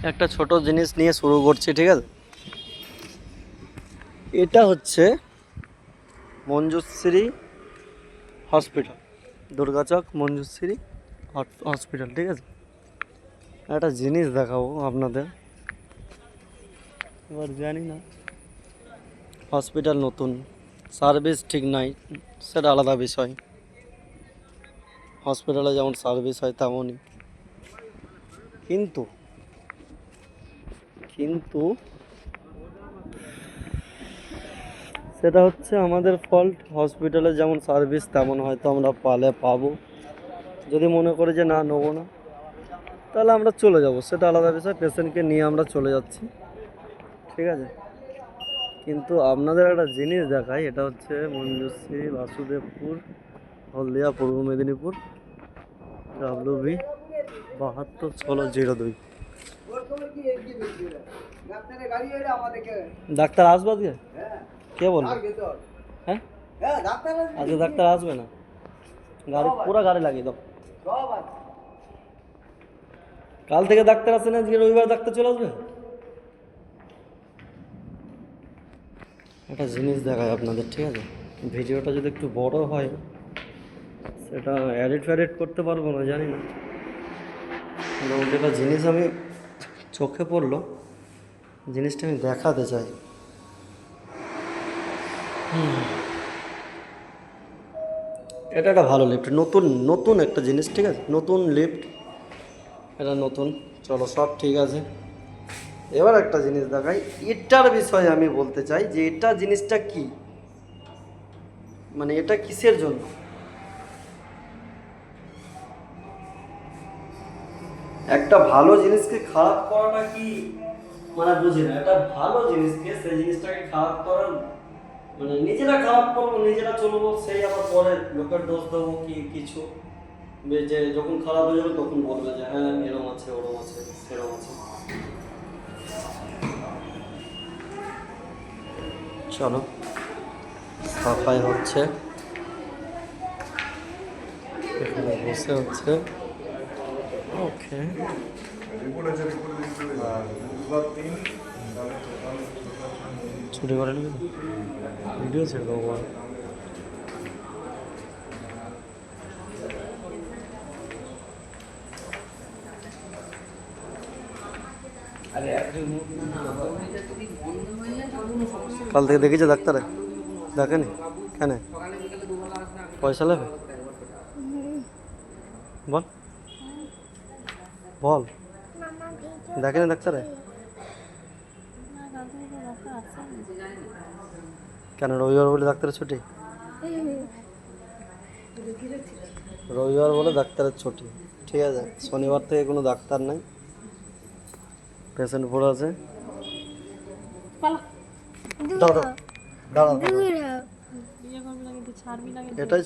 একটা ছোট জিনিস নিয়ে শুরু করছি, ঠিক আছে? এটা হচ্ছে মঞ্জুশ্রী হসপিটাল, দুর্গাচক মঞ্জুশ্রী হসপিটাল, ঠিক আছে? একটা জিনিস দেখাবো আপনাদের। এবার জানি না হসপিটাল নতুন, সার্ভিস ঠিক নাই, সেটা আলাদা বিষয়। হসপিটালে যেমন সার্ভিস হয় তেমনই, কিন্তু কিন্তু সেটা হচ্ছে আমাদের ফল্ট। হসপিটালে যেমন সার্ভিস তেমন হয়তো আমরা পাবো। যদি মনে করি যে না, নেবো না, তাহলে আমরা চলে যাব, সেটা আলাদা বিষয়। পেশেন্টকে নিয়ে আমরা চলে যাচ্ছি, ঠিক আছে? কিন্তু আপনাদের একটা জিনিস দেখাই, এটা হচ্ছে মঞ্জুশ্রী বাসুদেবপুর, হলদিয়া, পূর্ব মেদিনীপুর, WB 721602। ডাক্তার আসবে আজকে? কে বলবে? হ্যাঁ, আজকে ডাক্তার আসবে না? গাড়ি পুরো গাড়ি লাগিয়ে দাও। কাল থেকে ডাক্তার আসে না, আজকে রবিবার ডাক্তার চলে আসবে। একটা জিনিস দেখায় আপনাদের, ঠিক আছে? ভিডিওটা যদি একটু বড় হয়, সেটা এডিট করতে পারবো না জানি না, কিন্তু একটা জিনিস আমি চোখে পড়লো, জিনিসটা আমি দেখাতে চাই। এটা একটা ভালো লিফট, নতুন নতুন একটা জিনিস, ঠিক আছে? নতুন লিফট, এটা নতুন। চলো, সব ঠিক আছে। এবার একটা জিনিস দেখাই, এটার বিষয়ে আমি বলতে চাই যে এটা জিনিসটা কি, মানে এটা কিসের জন্য। একটা ভালো জিনিসকে খারাপ করাটা কি, মানে বুঝি না। একটা ভালো জিনিসকে, সেই জিনিসটাকে খারাপ করার, মানে নিজেরা খারাপ করবো, নিজেরা চলবো, সেই আবার পরে লোকের দোষ দেবো কি কিছু। যে যখন খারাপ হয়ে যাবে তখন বলবে যে হ্যাঁ এরম আছে, ওরম আছে, সেরম আছে। চলো, সাফাই হচ্ছে, এখানে বসে হচ্ছে। ওকে, ছুটি করে নিবি, ভিডিও ছেড়ে দেবো। কাল থেকে দেখেছে ডাক্তারে? দেখেনি কেন? পয়সা নেবে? বল বল, দেখেনি ডাক্তারে? কেন, রবিবার বলে ডাক্তারের ছুটি? রবিবার বলে ডাক্তারের ছুটি, ঠিক আছে? শনিবার থেকে কোনো ডাক্তার নাই, পেশেন্ট পড়ে আছে। দাঁড়া দাঁড়া, এটাই